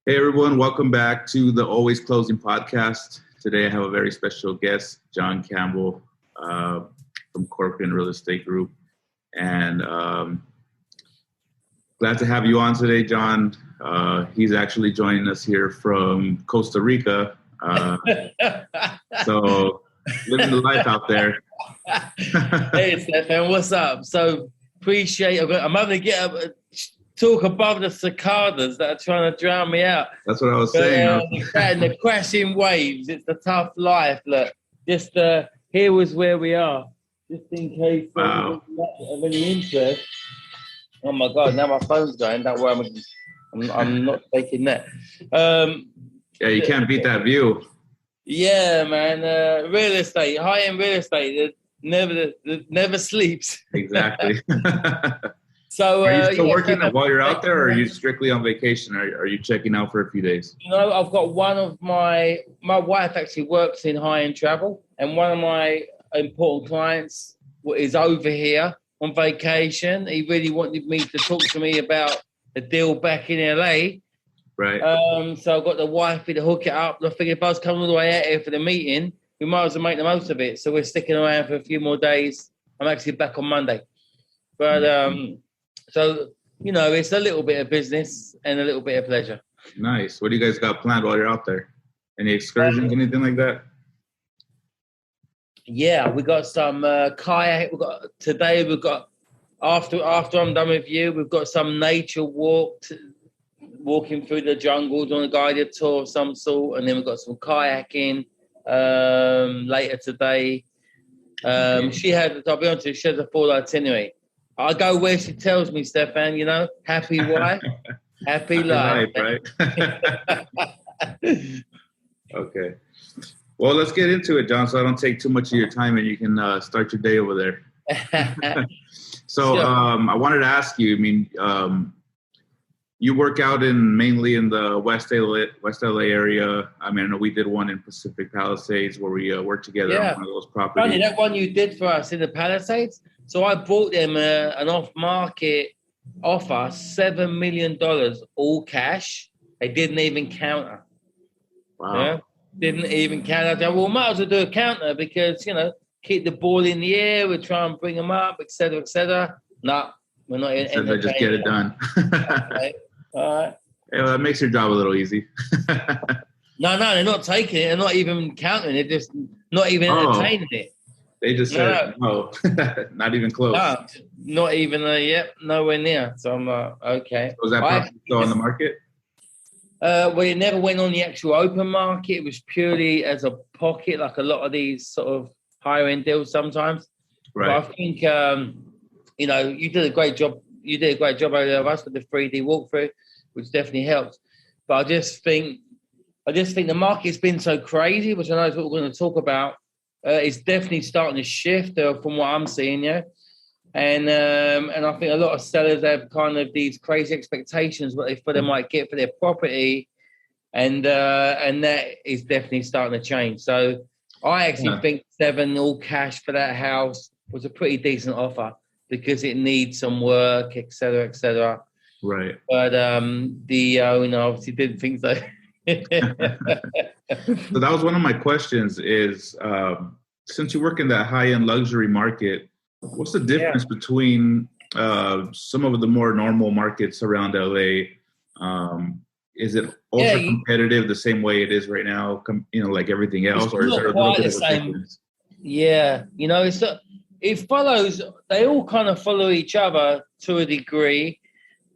Hey everyone, welcome back to the Always Closing podcast. Today I have a very special guest, John Campbell from Corcoran Real Estate Group. And glad to have you on today, John. He's actually joining us here from Costa Rica. So living the life out there. Hey, Stefan, what's up? So appreciate it. I'm having to get up talk above the cicadas that are trying to drown me out. That's what I was saying. The crashing waves. It's a tough life. Look, just here was where we are. Just in case of any interest. Oh my God! Now my phone's going. Don't worry, I'm not taking that. Yeah, you can't beat that view. Yeah, man. Real estate, high-end real estate, it never sleeps. Exactly. So, are you still working while you're out there, or are you strictly on vacation? Or are you checking out for a few days? You know, I've got one of my wife actually works in high-end travel, and one of my important clients is over here on vacation. He really wanted me to talk to me about the deal back in LA. Right. So I've got the wifey to hook it up. I figured if I was coming all the way out here for the meeting, we might as well make the most of it. So we're sticking around for a few more days. I'm actually back on Monday. But so, you know, it's a little bit of business and a little bit of pleasure. Nice. What do you guys got planned while you're out there? Any excursions, anything like that? Yeah, we got some kayak. We've got after I'm done with you, we've got some nature walking through the jungles on a guided tour of some sort, and then we've got some kayaking later today. I'll be honest with you, she has a full itinerary. I go where she tells me, Stefan, you know, happy wife, happy life. Right? Okay. Well, let's get into it, John, so I don't take too much of your time and you can start your day over there. So sure. I wanted to ask you, I mean, you work out mainly in the West LA area. I mean, I know we did one in Pacific Palisades where we worked together on one of those properties. Funny, that one you did for us in the Palisades. So I bought them an off-market offer, $7 million, all cash. They didn't even counter. Wow. Yeah? Didn't even counter. I well, might as well do a counter because, you know, keep the ball in the air. We'll try and bring them up, et cetera, et cetera. No, we're not in. So just get it done. Okay. All right. Yeah, well, that makes your job a little easy. No, they're not taking it. They're not even counting it. Just not even entertaining it. They just said, no, not even close. No, not even, nowhere near. So I'm okay. Was that property still on the market? Well, it never went on the actual open market. It was purely as a pocket, like a lot of these sort of higher-end deals sometimes. Right. But I think, you know, you did a great job. You did a great job over there of us with the 3D walkthrough, which definitely helped. But I just think the market's been so crazy, which I know is what we're going to talk about. It's definitely starting to shift from what I'm seeing, yeah. And I think a lot of sellers have kind of these crazy expectations what they thought they might get for their property, and that is definitely starting to change. So I actually think 7 all cash for that house was a pretty decent offer because it needs some work, et cetera, et cetera. Right. But the owner obviously didn't think so. So that was one of my questions is, since you work in that high-end luxury market, what's the difference between some of the more normal markets around LA? Is it ultra competitive the same way it is right now, you know, like everything else? Or is there a little bit of a difference? Yeah, you know, it follows, they all kind of follow each other to a degree,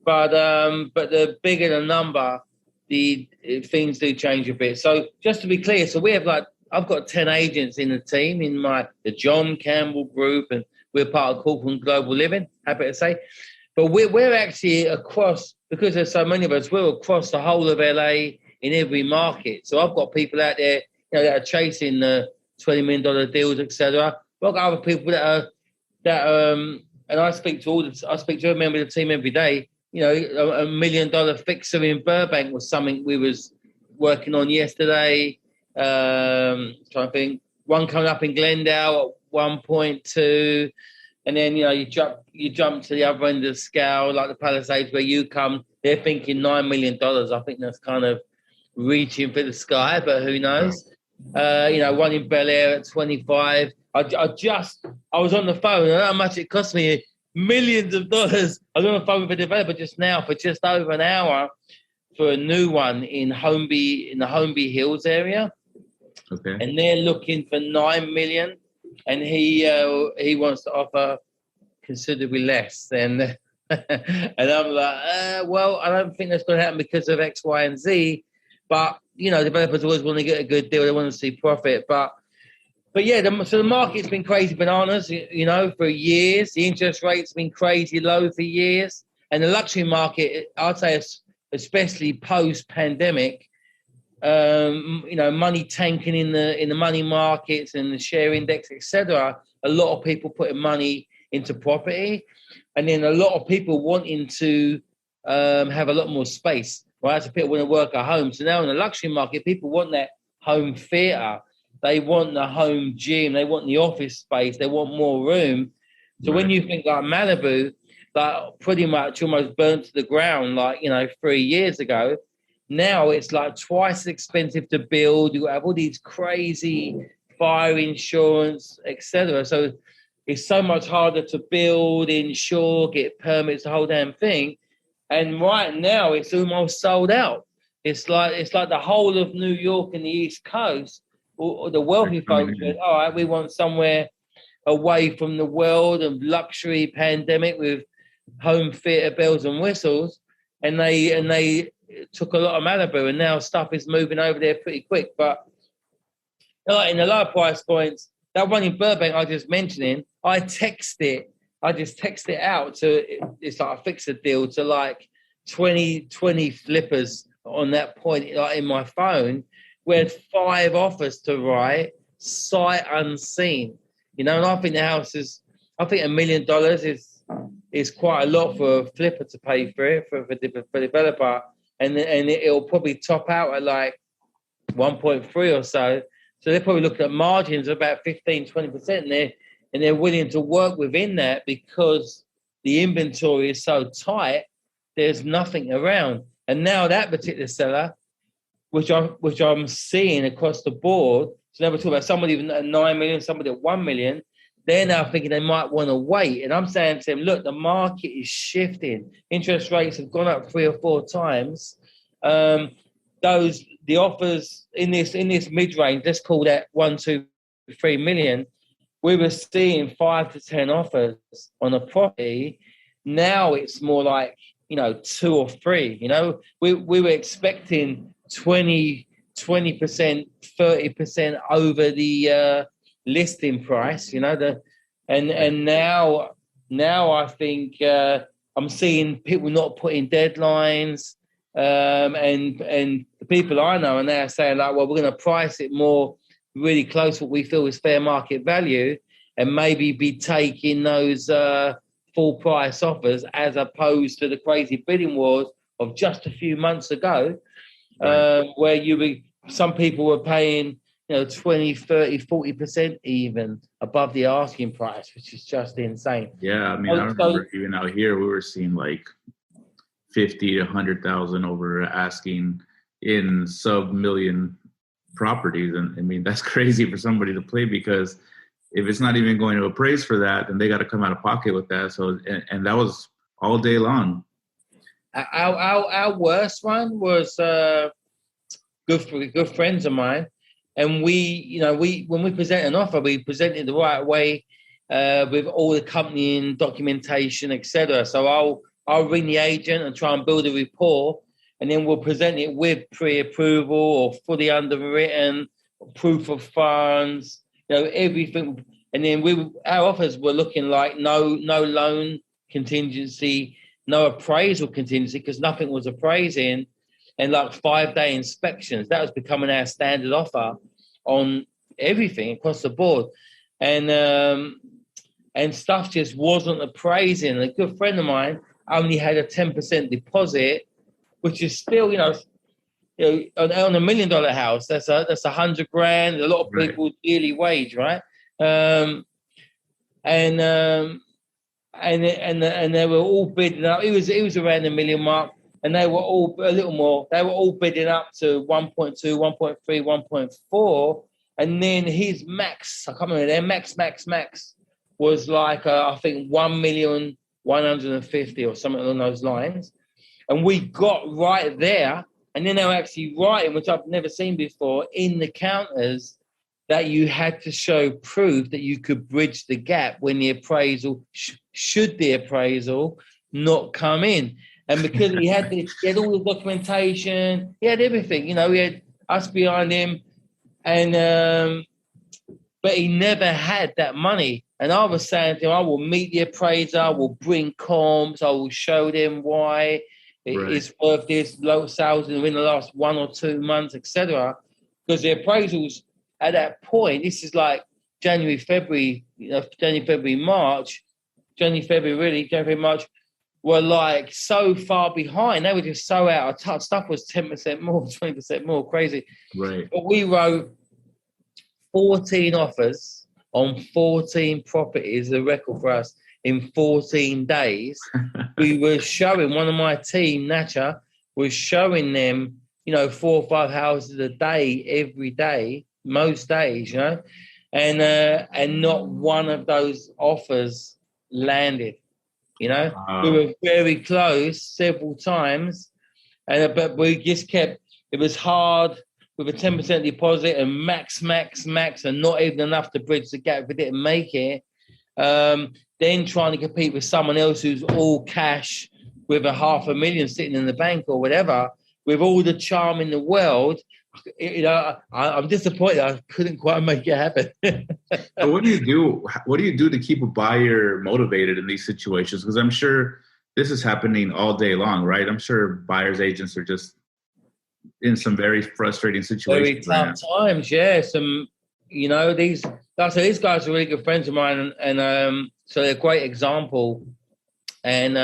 but the bigger the number, the things do change a bit. So just to be clear, so we have I've got 10 agents in the team in the John Campbell group, and we're part of Corcoran Global Living, happy to say. But we're actually across, because there's so many of us, we're across the whole of LA in every market. So I've got people out there, you know, that are chasing the $20 million deals, etc. But I've got other people that and I speak to a member of the team every day. You know, $1 million fixer in Burbank was something we was working on yesterday. Trying to think, one coming up in Glendale at 1.2, and then you know you jump to the other end of the scale, like the Palisades where you come. they're thinking $9 million. I think that's kind of reaching for the sky, but who knows? One in Bel Air at 25. I was on the phone, and how much it cost me, millions of dollars. I was on the phone with a developer just now for just over an hour for a new one in the Holmby Hills area. Okay. And they're looking for $9 million, and he wants to offer considerably less than. And I'm like, well, I don't think that's going to happen because of X, Y, and Z. But developers always want to get a good deal. They want to see profit. But yeah, so the market's been crazy bananas, for years. The interest rate's been crazy low for years. And the luxury market, I'd say, especially post-pandemic, money tanking in the money markets and the share index, etc. A lot of people putting money into property, and then a lot of people wanting to have a lot more space. Right, so people want to work at home. So now in the luxury market, people want that home theatre. They want the home gym. They want the office space. They want more room. So when you think like Malibu, like pretty much almost burnt to the ground, 3 years ago, now it's like twice as expensive to build. You have all these crazy fire insurance, etc. So it's so much harder to build, insure, get permits, the whole damn thing. And right now, it's almost sold out. It's like the whole of New York and the East Coast, or the wealthy folks said, all right, we want somewhere away from the world of luxury pandemic with home theatre bells and whistles. And they took a lot of Malibu, and now stuff is moving over there pretty quick. But in the lower price points, that one in Burbank I just mentioning, I just text it out to, it's like a fixer deal to like 20 flippers on that point, like in my phone. We had 5 offers to write, sight unseen. And I think the house $1 million is quite a lot for a flipper to pay for it, for a developer. And it'll probably top out at like 1.3 or so. So they're probably looking at margins of about 15-20%, and they're willing to work within that because the inventory is so tight, there's nothing around. And now that particular seller, which I'm seeing across the board, so now we're talking about somebody at 9 million, somebody at 1 million, they're now thinking they might want to wait. And I'm saying to them, look, the market is shifting. Interest rates have gone up 3 or 4 times. The offers in this mid-range, let's call that 1, 2, 3 million, we were seeing 5 to 10 offers on a property. Now it's more like, 2 or 3. We were expecting 20%, 30% over the listing price, and now I think I'm seeing people not putting deadlines, and the people I know are now saying like, well, we're going to price it more really close to what we feel is fair market value, and maybe be taking those full price offers as opposed to the crazy bidding wars of just a few months ago, where some people were paying 20, 30, 40% even above the asking price, which is just insane. Yeah, I mean, I remember even out here we were seeing like 50 to 100,000 over asking in sub-million properties, and I mean that's crazy for somebody to play, because if it's not even going to appraise for that, then they got to come out of pocket with that. So and that was all day long. Our worst one was good friends of mine, and we when we present an offer, we present it the right way with all the accompanying documentation, etc. So I'll ring the agent and try and build a rapport, and then we'll present it with pre-approval or fully underwritten, proof of funds, everything. And then our offers were looking like no loan contingency, no appraisal contingency, because nothing was appraising, and like 5-day inspections. That was becoming our standard offer on everything across the board. And stuff just wasn't appraising. A good friend of mine only had a 10% deposit, which is still, on $1 million house, that's $100,000. A lot of people's yearly wage, right? And they were all bidding up. It was around the $1 million mark. and they were all a little more. They were all bidding up to 1.2, 1.3, 1.4, and then his max, I can't remember, their max was like I think 1,150,000 or something along those lines, and we got right there. And then they were actually writing, which I've never seen before, in the counters that you had to show proof that you could bridge the gap when the appraisal, should the appraisal not come in. And because he had all the documentation, he had everything, he had us behind him, and but he never had that money. And I was saying to him, I will meet the appraiser, I will bring comps, I will show them why it's worth this, low sales within the last 1 or 2 months, etc. Because the appraisals at that point, this is like January, February, March, were like so far behind. They were just so out of touch. Stuff was 10% more, 20% more, crazy. Right. But we wrote 14 offers on 14 properties, a record for us, in 14 days. We were showing, one of my team, Nacha, was showing them, 4 or 5 houses a day, every day, most days, and not one of those offers landed. Wow. We were very close several times, but we just kept. It was hard with a 10% deposit and max, and not even enough to bridge the gap if we didn't make it. Then trying to compete with someone else who's all cash with $500,000 sitting in the bank or whatever, with all the charm in the world. I'm disappointed I couldn't quite make it happen. So what do you do? What do you do to keep a buyer motivated in these situations? Because I'm sure this is happening all day long, right? I'm sure buyers agents are just in some very frustrating situations. Very tough times, yeah. These guys are really good friends of mine, and so they're a great example. And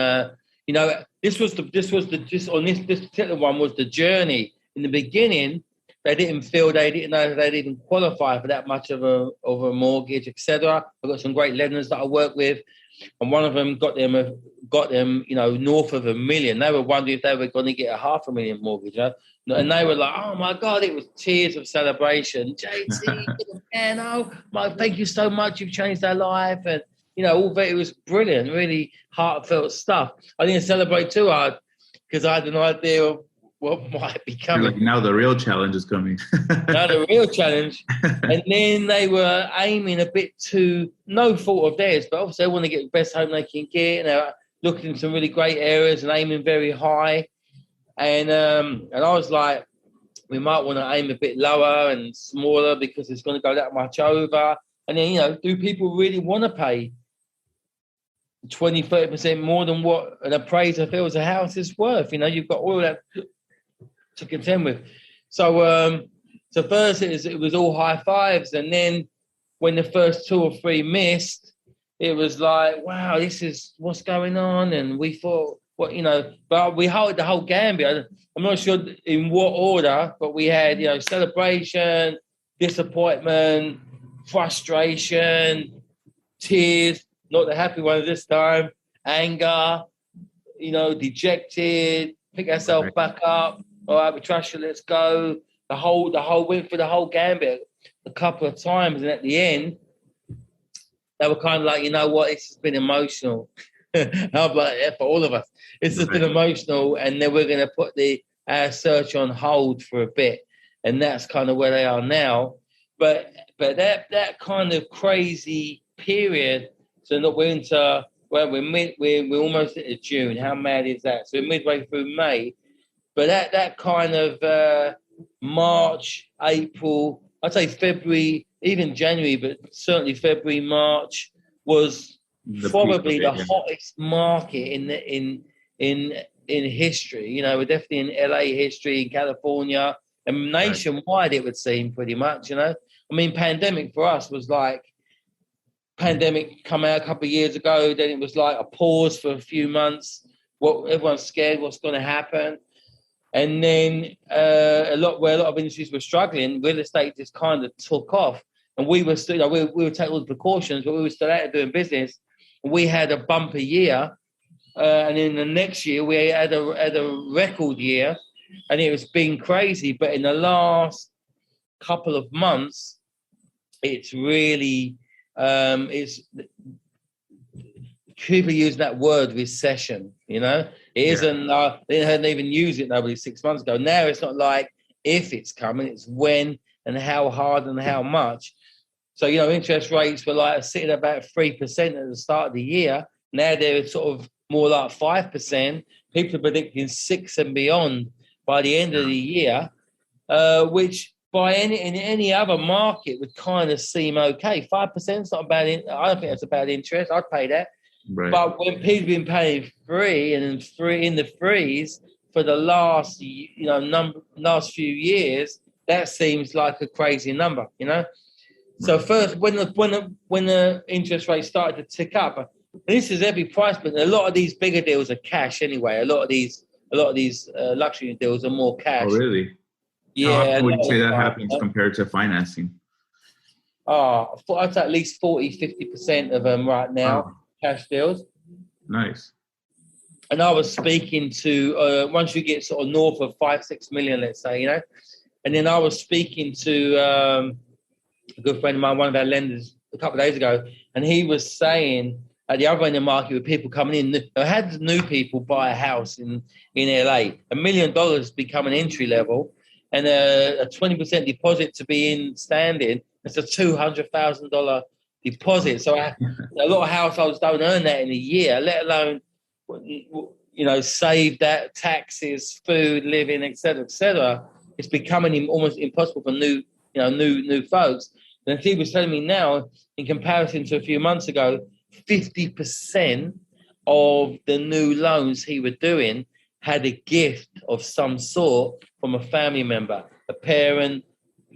this particular one was the journey. In the beginning, they didn't know they'd even qualify for that much of a mortgage, etc. I've got some great lenders that I work with, and one of them got them, north of $1 million. They were wondering if they were going to get a $500,000 mortgage, and they were like, "Oh my God!" It was tears of celebration. JT, the piano, thank you so much. You've changed their life, and it was brilliant, really heartfelt stuff. I didn't celebrate too hard because I had an idea of what might be coming. Like, now the real challenge is coming. Now the real challenge. And then they were aiming a bit to, no fault of theirs, but obviously they want to get the best home they can get, and they're looking in some really great areas and aiming very high. And I was like, we might want to aim a bit lower and smaller because it's going to go that much over. And then, do people really want to pay 20-30% more than what an appraiser feels a house is worth? You've got all that to contend with. So first it was all high fives, and then when the first 2 or 3 missed, it was like, wow, this is what's going on. And we thought, but we held the whole gambit. I'm not sure in what order, but we had celebration, disappointment, frustration, tears, not the happy ones this time, anger, dejected, pick ourselves back up. All right, we trust you, let's go. The whole went for the whole gambit a couple of times, and at the end, they were kind of like, you know what, it's been emotional. I'm like, yeah, for all of us, it's just been emotional, and then we're going to put our search on hold for a bit, and that's kind of where they are now. But that kind of crazy period. So that we're into, well, we're almost into June. How mad is that? So we're midway through May. But that kind of March, April, I'd say February, even January, but certainly February, March was probably the hottest market in history. We're definitely in LA history, in California, and nationwide it would seem pretty much. I mean, pandemic for us was like, pandemic come out a couple of years ago, then it was like a pause for a few months. Everyone's scared what's going to happen. And then a lot of industries were struggling, real estate just kind of took off. And we were still, we would take all the precautions, but we were still out doing business. And we had a bumper year and in the next year we had a record year, and it was been crazy. But in the last couple of months, it's really it's people use that word recession. It isn't. They hadn't even used it nobody 6 months ago. Now it's not like if it's coming, it's when and how hard and how much. So interest rates were like sitting at about 3% at the start of the year. Now they're sort of more like 5%. People are predicting 6 and beyond by the end of the year, which by in any other market would kind of seem okay. 5% is not a bad. I don't think that's a bad interest. I'd pay that. Right. But when people have been paying 3 and 3 in the threes for the last last few years, that seems like a crazy number. So first, when the interest rate started to tick up, and this is every price, but a lot of these bigger deals are cash anyway. A lot of these luxury deals are more cash. Oh, really? Yeah. How often would you say that happens compared to financing? I'd say at least 40-50% of them right now, cash deals. Nice. And I was speaking to once you get sort of north of 5-6 million, let's say, and then I was speaking to a good friend of mine, one of our lenders, a couple of days ago, and he was saying at the other end of the market with people coming in, I had new people buy a house in LA, $1 million become an entry level, and a 20% deposit to be in standing. It's a $200,000 deposit. So a lot of households don't earn that in a year, let alone save that, taxes, food, living, etc., etc. It's becoming almost impossible for new folks. And he was telling me now, in comparison to a few months ago, 50% of the new loans he was doing had a gift of some sort from a family member, a parent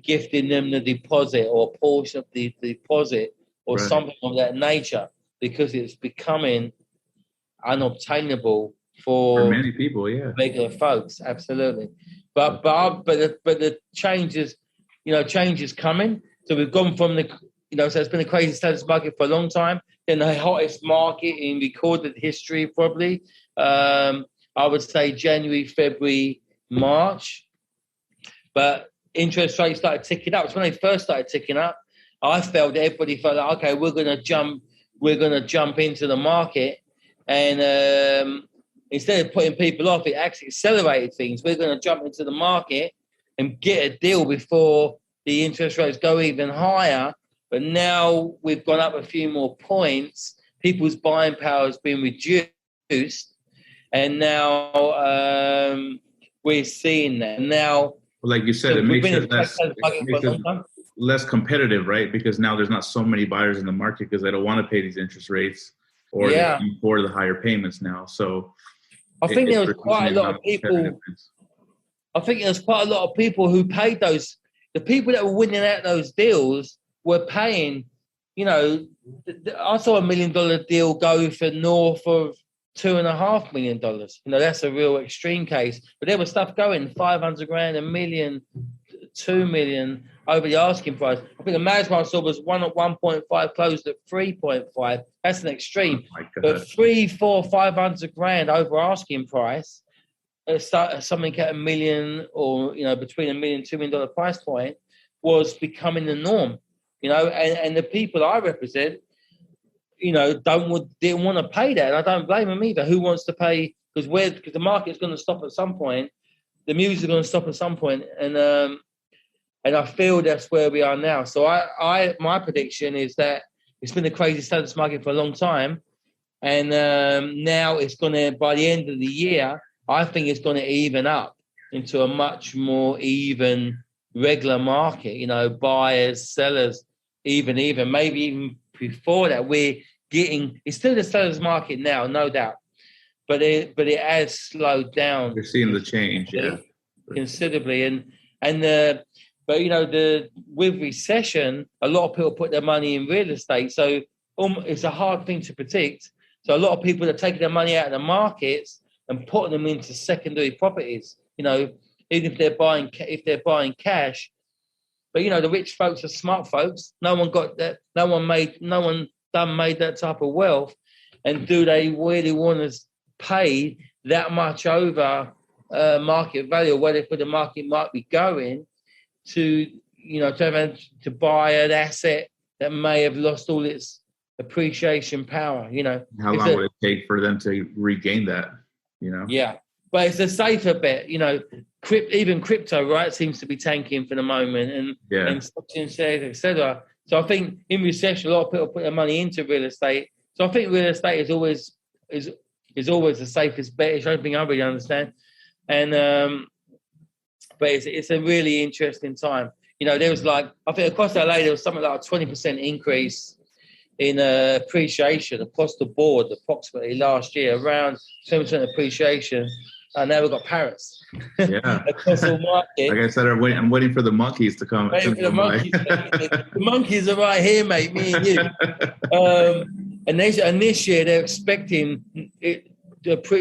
gifting them the deposit or a portion of the deposit or something of that nature, because it's becoming unobtainable for many people, regular folks. Absolutely. But the change is coming. So we've gone from so it's been a crazy status market for a long time. Then the hottest market in recorded history, probably. I would say January, February, March. But interest rates started ticking up. So when they first started ticking up, I felt that everybody felt like, okay, we're gonna jump into the market, and instead of putting people off, it actually accelerated things. We're gonna jump into the market and get a deal before the interest rates go even higher. But now we've gone up a few more points. People's buying power has been reduced, and now we're seeing that. Now, like you said, it makes it less competitive, right? Because now there's not so many buyers in the market because they don't want to pay these interest rates or they can afford the higher payments now. So I think there was quite a lot of people. I think there's quite a lot of people who paid those. The people that were winning out those deals were paying. I saw $1 million deal go for north of $2.5 million. That's a real extreme case. But there was stuff going $500,000, $1 million, $2 million over the asking price. I think the maximum I saw was one at 1.5, closed at 3.5. That's an extreme. But 3, 4, $500,000 over asking price. Something at $1 million or between $1 million and $2 million price point was becoming the norm. And the people I represent, didn't want to pay that, and I don't blame them either. Who wants to pay? Because the market's going to stop at some point, the music is going to stop at some point, and I feel that's where we are now. So my prediction is that it's been a crazy status market for a long time, and now it's going to, by the end of the year, I think it's going to even up into a much more even, regular market. Buyers, sellers, even maybe even before that, it's still the sellers market now, no doubt, but it has slowed down. You're seeing the change, considerably, but with recession, a lot of people put their money in real estate, so it's a hard thing to predict. So a lot of people are taking their money out of the markets and putting them into secondary properties. Even if they're buying cash. But the rich folks are smart folks. No one got that. No one made that type of wealth. And do they really want to pay that much over market value, or whatever the market might be going, to to buy an asset that may have lost all its appreciation power. How long would it take for them to regain that? Yeah, but it's a safer bet. Even crypto, right, seems to be tanking for the moment, and stocks and shares, etc. So I think in recession, a lot of people put their money into real estate. So I think real estate is always the safest bet. It's the only thing I really understand. And but it's a really interesting time. There was I think across LA there was something like a 20% increase in appreciation across the board, approximately last year, around 20% appreciation. And now we've got Paris. Yeah. Across all markets. Like I said, I'm waiting for the monkeys to come. The monkeys are right here, mate, me and you. And this year they're expecting it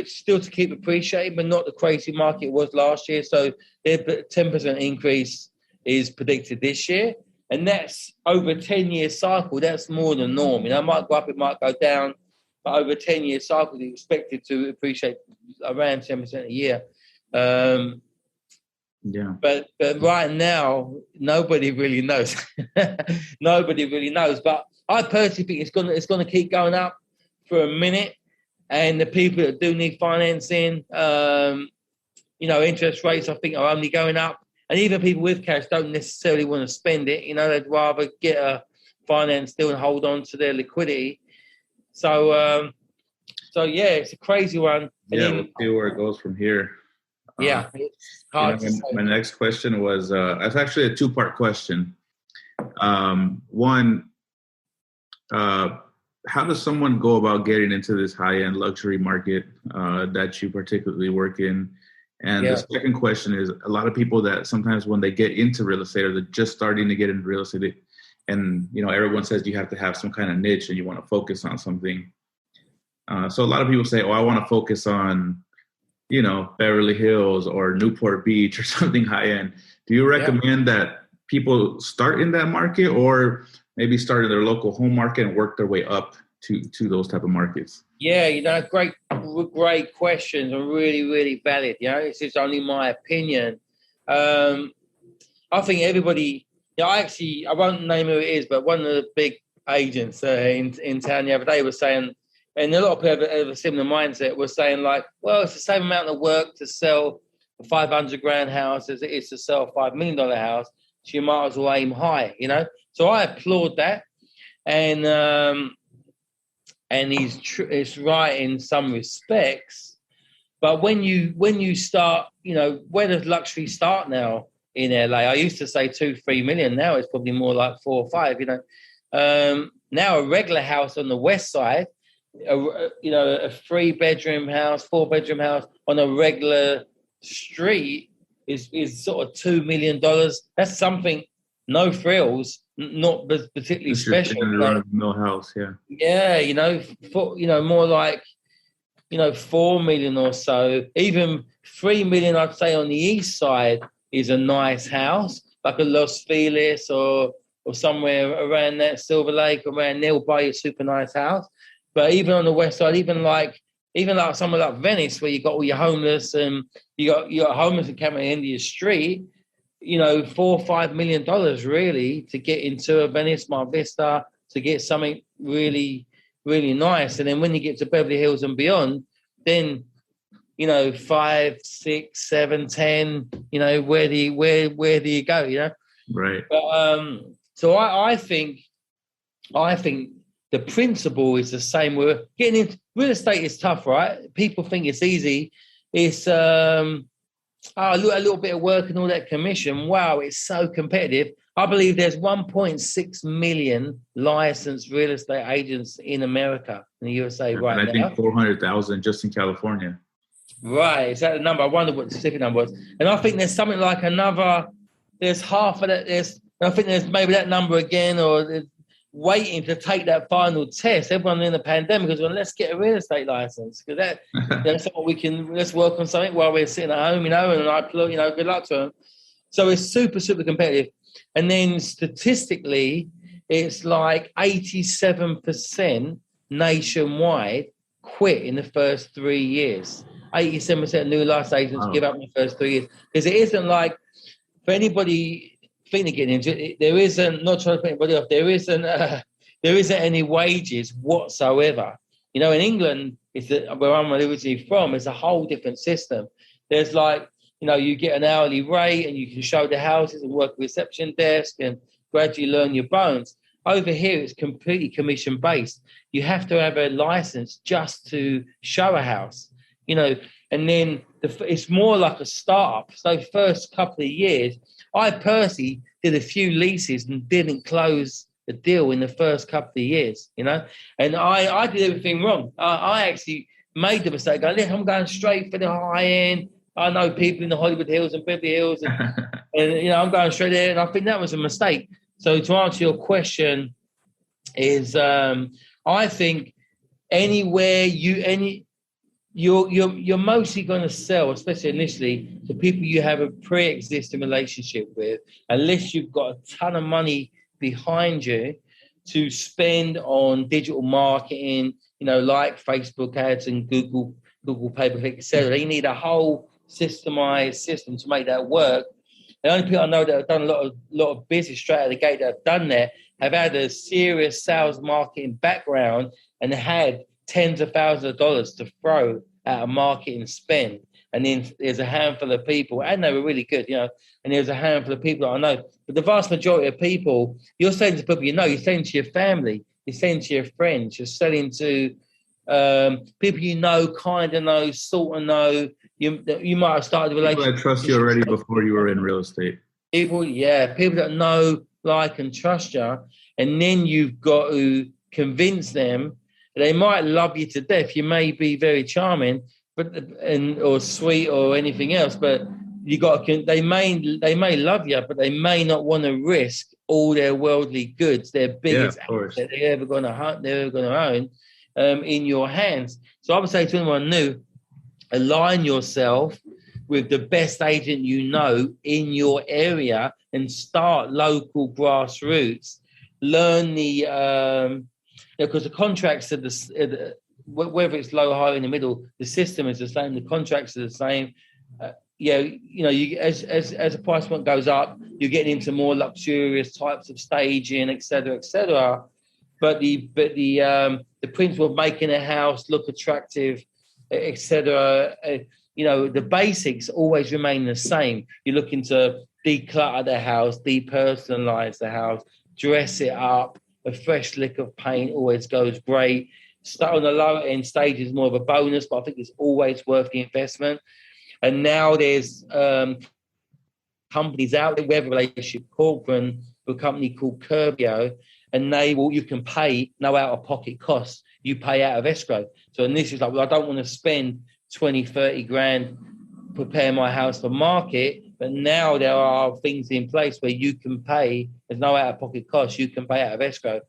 still to keep appreciating, but not the crazy market it was last year. So their 10% increase is predicted this year. And that's over a 10-year cycle. That's more than norm. It might go up, it might go down. But over a 10-year cycle, they expected to appreciate around 10% a year. But right now, nobody really knows. Nobody really knows. But I personally think it's gonna keep going up for a minute. And the people that do need financing, interest rates, I think, are only going up. And even people with cash don't necessarily want to spend it. They'd rather get a finance deal and hold on to their liquidity. So yeah, it's a crazy one. We'll see where it goes from here. It's hard to say. My next question was, it's actually a two-part question. One, how does someone go about getting into this high-end luxury market that you particularly work in? And the second question is, a lot of people that sometimes when they get into real estate, or they're just starting to get into real estate, and everyone says you have to have some kind of niche and you want to focus on something. So a lot of people say, I want to focus on, Beverly Hills or Newport Beach or something high-end. Do you recommend that people start in that market, or maybe start in their local home market and work their way up to those type of markets? Yeah, great questions, and really, really valid. This is only my opinion. I think everybody, I won't name who it is, but one of the big agents in town the other day was saying, and a lot of people have a similar mindset, was saying it's the same amount of work to sell a $500,000 house as it is to sell a $5 million house. So you might as well aim high, So I applaud that, and it's right in some respects. But when you start, where does luxury start now in LA? I used to say 2-3 million. Now it's probably more like 4 or 5. Now a regular house on the west side, a 3-bedroom house, 4-bedroom house on a regular street is sort of $2 million. That's something, no frills, not particularly special. No house, yeah. Yeah, more like 4 million or so. Even 3 million, I'd say, on the east side is a nice house, like a Los Feliz or somewhere around that, Silver Lake, around there, will buy you a super nice house. But even on the west side, even like somewhere like Venice, where you got all your homeless, and you got homeless encampment at the end of your street, $4 or $5 million really to get into a Venice, Mar Vista, to get something really, really nice. And then when you get to Beverly Hills and beyond, then 5, 6, 7, 10. Where do you go? Right. But, so I think the principle is the same. We're getting into real estate is tough, right? People think it's easy. It's a little bit of work and all that commission. Wow, it's so competitive. I believe there's 1.6 million licensed real estate agents in America, in the USA right now. And I think 400,000 just in California. Right, is that the number? I wonder what the specific number was. And I think there's something like there's half of that. I think there's maybe that number again, or waiting to take that final test. Everyone in the pandemic goes, well, let's get a real estate license, because that's what we can. Let's work on something while we're sitting at home, And I, good luck to them. So it's super, super competitive. And then statistically, it's like 87% nationwide quit in the first 3 years. 87% of new life agents give up in the first 3 years. Because it isn't like, for anybody thinking of getting into it, there isn't, not trying to put anybody off, there isn't any wages whatsoever. In England, where I'm originally from, it's a whole different system. There's like, you get an hourly rate and you can show the houses and work reception desk and gradually learn your bones. Over here, it's completely commission-based. You have to have a license just to show a house, and then it's more like a startup. So first couple of years, I personally did a few leases and didn't close the deal in the first couple of years, and I did everything wrong. I actually made the mistake. Look, I'm going straight for the high end. I know people in the Hollywood Hills and Beverly Hills, and I'm going straight there. And I think that was a mistake. So to answer your question, is I think anywhere you're mostly going to sell, especially initially, to people you have a pre-existing relationship with, unless you've got a ton of money behind you to spend on digital marketing, like Facebook ads and Google pay-per-click, etc. You need a whole systemized system to make that work. The only people I know that have done a lot of business straight out of the gate that have done that have had a serious sales marketing background and had tens of thousands of dollars to throw at a marketing spend. And then there's a handful of people, and they were really good, and there's a handful of people that I know. But the vast majority of people, you're selling to people you're selling to your family, you're selling to your friends, you're selling to people kind of know, sort of know. You might have started a relationship. People that trust you already before you were in real estate. People that know, like, and trust you, and then you've got to convince them. They might love you to death. You may be very charming, or sweet or anything else, but they may love you, but they may not want to risk all their worldly goods, their biggest asset they're ever going to own, in your hands. So I would say to anyone new, align yourself with the best agent in your area and start local grassroots. Learn because the contracts are whether it's low, high, in the middle, the system is the same. The contracts are the same. As the price point goes up, you're getting into more luxurious types of staging, et cetera, et cetera. But the principle of making a house look attractive, et cetera, the basics always remain the same. You're looking to declutter the house, depersonalize the house, dress it up. A fresh lick of paint always goes great. Start on the lower end stage is more of a bonus, but I think it's always worth the investment. And now there's companies out there. We have a relationship, Corcoran, with a company called Curbio, and you can pay no out-of-pocket costs. You pay out of escrow. So initially it's like, well, I don't want to spend 20, 30 grand prepare my house for market, but now there are things in place where you can pay, there's no out-of-pocket cost, you can pay out of escrow.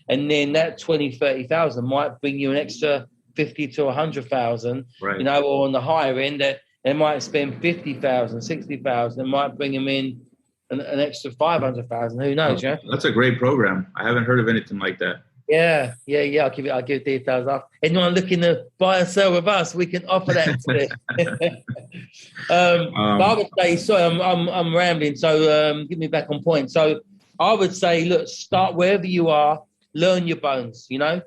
And then that 20, 30,000 might bring you an extra 50 to 100,000, right. Or on the higher end, that they might spend 50,000, 60,000, and might bring them in an extra 500,000. Who knows? Yeah, that's a great program. I haven't heard of anything like that. Yeah. I'll give details off. Anyone looking to buy or sell with us, we can offer that to I would say, sorry, I'm rambling. So get me back on point. So I would say, look, start wherever you are, learn your bones. Start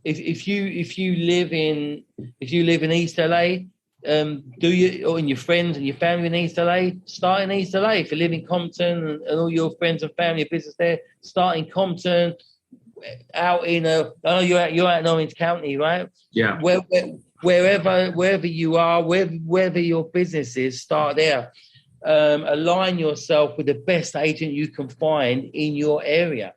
if you live in East LA. Or in your friends and your family in East LA, start in East LA. If you live in Compton and all your friends and family business there, start in Compton. I know you're out in Orange County, right? Yeah. Wherever you are, wherever your business is, start there. Align yourself with the best agent you can find in your area.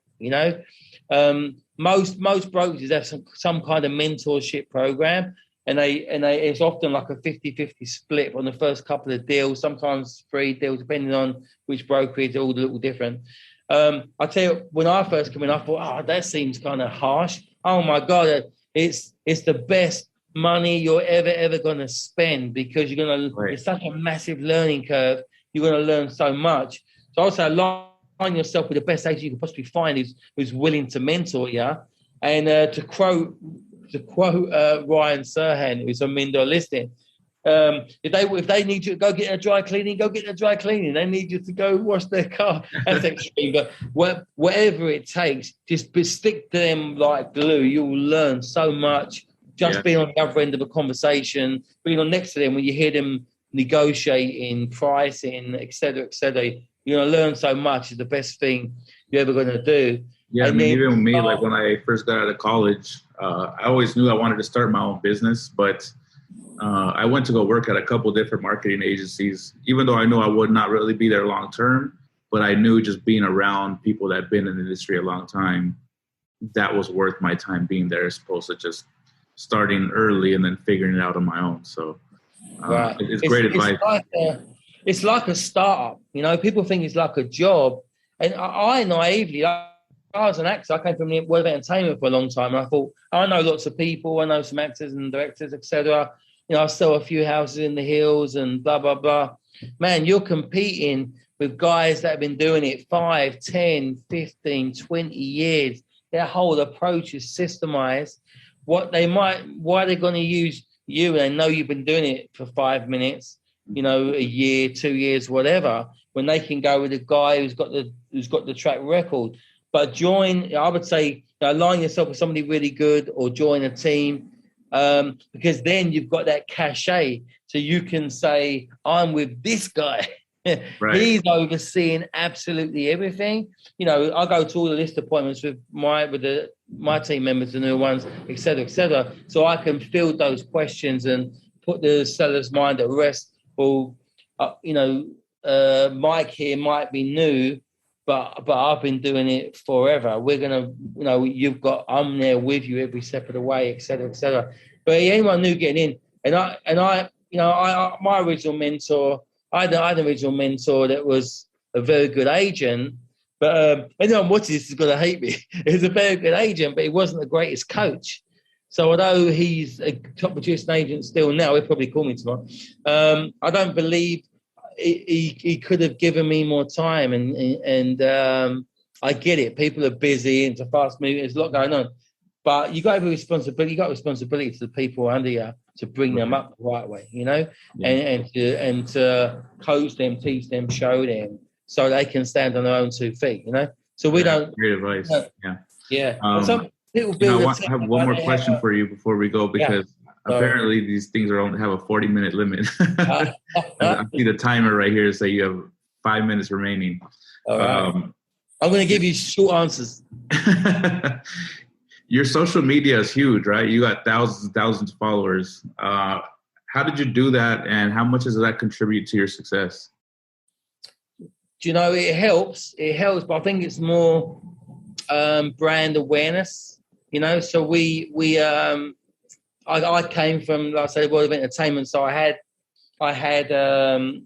Most brokers have some kind of mentorship program. And it's often like a 50-50 split on the first couple of deals, sometimes 3 deals, depending on which brokerage, they're all a little different. I tell you, when I first came in, I thought, that seems kind of harsh. Oh my God, it's the best money you're ever going to spend, because you're going to, it's such a massive learning curve. You're going to learn so much. So also align yourself with the best agent you can possibly find who's willing to mentor you and to quote to quote Ryan Serhan, who's on Mindor Listing, if they need you to go get a dry cleaning, go get a dry cleaning. They need you to go wash their car. That's extreme, but whatever it takes, just stick to them like glue. You'll learn so much. Just being on the other end of a conversation, being on next to them when you hear them negotiating, pricing, etc., you're going to learn so much. It's the best thing you're ever going to do. Yeah, and even with me, like when I first got out of college, I always knew I wanted to start my own business, but I went to go work at a couple different marketing agencies, even though I knew I would not really be there long term. But I knew just being around people that have been in the industry a long time, that was worth my time being there as opposed to just starting early and then figuring it out on my own. So it's great advice. It's like a startup. You know, people think it's like a job. And I naively, I was an actor. I came from the world of entertainment for a long time. And I thought, I know lots of people. I know some actors and directors, etc. You know, I sell a few houses in the hills and blah, blah, blah. Man, you're competing with guys that have been doing it 5, 10, 15, 20 years. Their whole approach is systemized. Why they're going to use you, and they know you've been doing it for 5 minutes, you know, a year, 2 years, whatever, when they can go with a guy who's got the track record. But I would say, align yourself with somebody really good or join a team, because then you've got that cachet. So you can say, I'm with this guy. Right. He's overseeing absolutely everything. You know, I go to all the list appointments with my team members, the new ones, et cetera, so I can field those questions and put the seller's mind at rest. Well, Mike here might be new, but I've been doing it forever. We're gonna, I'm there with you every step of the way, et cetera. But anyone new getting in, my original mentor. I had an original mentor that was a very good agent, but anyone watching this is going to hate me. He was a very good agent, but he wasn't the greatest coach. So although he's a top producing agent still now, he'll probably call me tomorrow. I don't believe he could have given me more time. And I get it. People are busy. It's a fast moving. There's a lot going on. But you got to have responsibility. You got responsibility to the people under you to bring them up the right way, and to coach them, teach them, show them, so they can stand on their own 2 feet, So we don't. Great advice. Yeah. Some people I have one more question for you before we go, because apparently these things have a 40-minute limit. I see the timer right here, so you have 5 minutes remaining. All right. I'm going to give you short answers. Your social media is huge, right? You got thousands and thousands of followers. How did you do that, and how much does that contribute to your success? Do you know, it helps. It helps, but I think it's more brand awareness. So I came from, like I say, the world of entertainment, so I had a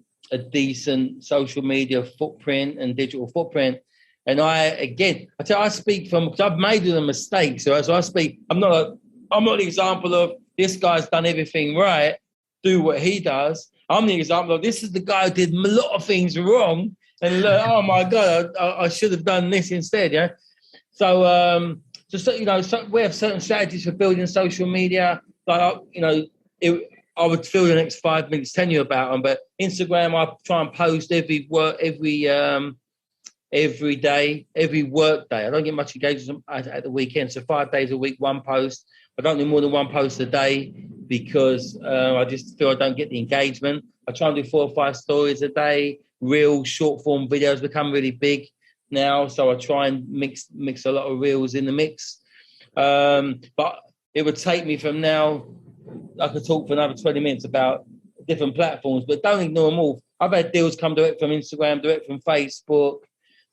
decent social media footprint and digital footprint. And I speak from, because I've made a mistake. So as I speak, I'm not the example of this guy's done everything right, do what he does. I'm the example of this is the guy who did a lot of things wrong, and look, oh my God, I should have done this instead. Yeah. So we have certain strategies for building social media. Like I would fill the next 5 minutes telling you about them, but Instagram, I try and post every day, every work day. I don't get much engagement at the weekend, so 5 days a week, one post. I don't do more than one post a day because I just feel I don't get the engagement. I try and do 4 or 5 stories a day. Real short form videos become really big now, so I try and mix a lot of reels in the mix. But it would take me from now, I could talk for another 20 minutes about different platforms, but don't ignore them all. I've had deals come direct from Instagram, direct from Facebook.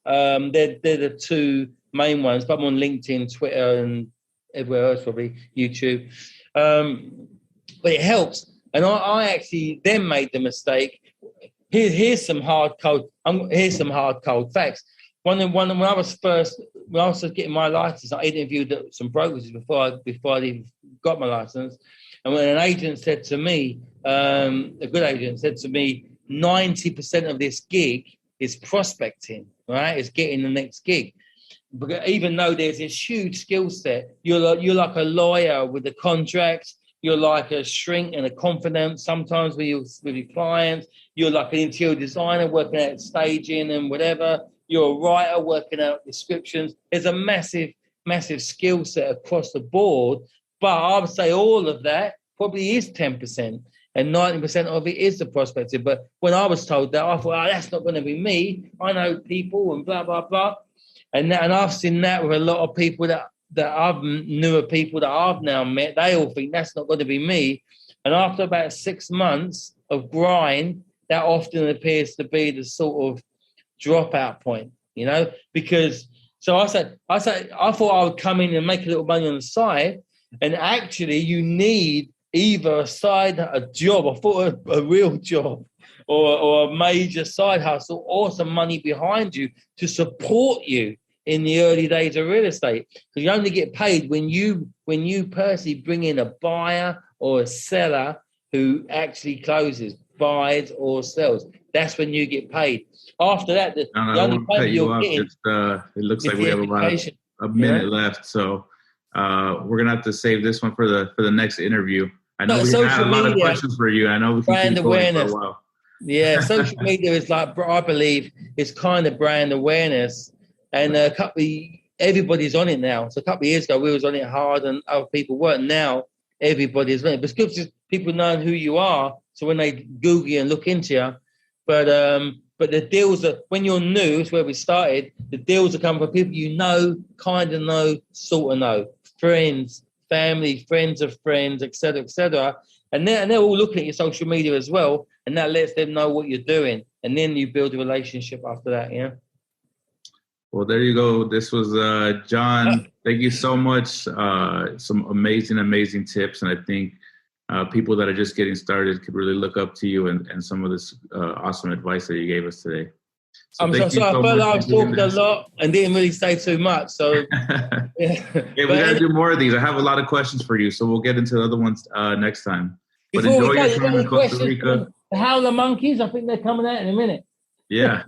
They're the 2 main ones, but I'm on LinkedIn, Twitter, and everywhere else, probably YouTube. But it helps. And I actually then made the mistake. Here's some hard cold facts. When I was getting my license, I interviewed some brokers before I even got my license. And when an agent said to me, a good agent said to me, 90% of this gig is prospecting, right? It's getting the next gig. Because even though there's this huge skill set, you're like a lawyer with the contracts. You're like a shrink and a confidant sometimes with your clients. You're like an interior designer working out staging and whatever. You're a writer working out descriptions. There's a massive, massive skill set across the board. But I would say all of that probably is 10%. And 90% of it is the prospective. But when I was told that, I thought, that's not going to be me. I know people and blah, blah, blah. And I've seen that with a lot of people that I've newer people that I've now met. They all think that's not going to be me. And after about 6 months of grind, that often appears to be the sort of dropout point, because so I thought I would come in and make a little money on the side. And actually you need either a job, I thought a real job, or a major side hustle, or some money behind you to support you in the early days of real estate. Because you only get paid when you personally bring in a buyer or a seller who actually closes, buys or sells. That's when you get paid. After that, the only payment you're getting. It looks like we have about a minute left, so we're gonna have to save this one for the next interview. I know we have a lot of questions for you. I know we can brand awareness. For a while. Yeah, social media is like, I believe, it's kind of brand awareness, and everybody's on it now. So a couple of years ago, we was on it hard, and other people weren't. Now everybody's on it. But it's good people knowing who you are, so when they Google you and look into you. But the deals when you're new, it's where we started. The deals are coming from people kind of know, sort of know, friends, family, friends of friends, etc., etc. And they're all looking at your social media as well, and that lets them know what you're doing. And then you build a relationship after that, yeah. Well, there you go. This was John. Thank you so much. Some amazing tips, and I think people that are just getting started could really look up to you and some of this awesome advice that you gave us today. So I'm sorry, I felt like I was talking a lot and didn't really say too much. So yeah, we got to do more of these. I have a lot of questions for you, so we'll get into other ones next time. But enjoy your time in Costa Rica. The howler monkeys, I think they're coming out in a minute. Yeah.